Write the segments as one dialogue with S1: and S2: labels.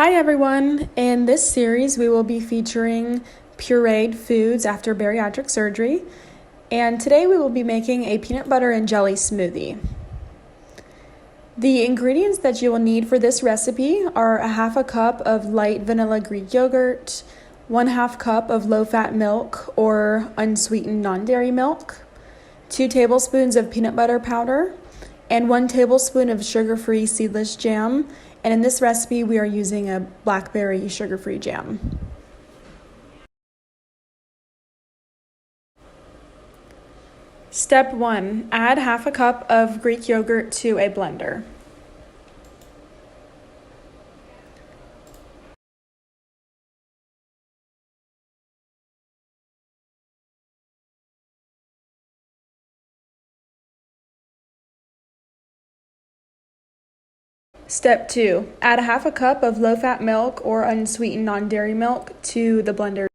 S1: Hi everyone! In this series we will be featuring pureed foods after bariatric surgery, and today we will be making a peanut butter and jelly smoothie. The ingredients that you will need for this recipe are a half a cup of light vanilla Greek yogurt, 1/2 cup of low-fat milk or unsweetened non-dairy milk, 2 tablespoons of peanut butter powder, and 1 tablespoon of sugar-free seedless jam. And in this recipe, we are using a blackberry sugar-free jam. Step 1. Add half a cup of Greek yogurt to a blender. Step 2. Add a half a cup of low-fat milk or unsweetened non-dairy milk to the blender.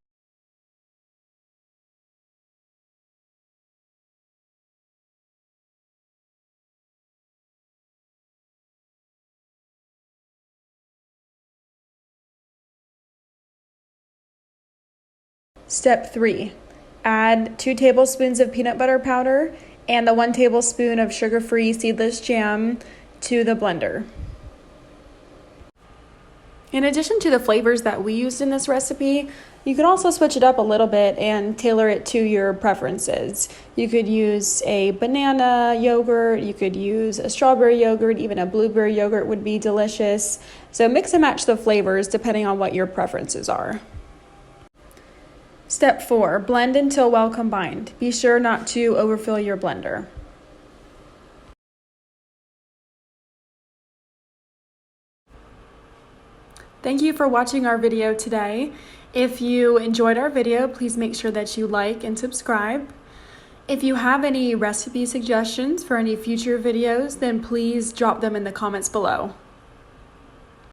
S1: Step 3. Add 2 tablespoons of peanut butter powder and the 1 tablespoon of sugar-free seedless jam to the blender. In addition to the flavors that we used in this recipe, you can also switch it up a little bit and tailor it to your preferences. You could use a banana yogurt, you could use a strawberry yogurt, even a blueberry yogurt would be delicious. So mix and match the flavors depending on what your preferences are. Step 4, blend until well combined. Be sure not to overfill your blender. Thank you for watching our video today. If you enjoyed our video, please make sure that you like and subscribe. If you have any recipe suggestions for any future videos, then please drop them in the comments below.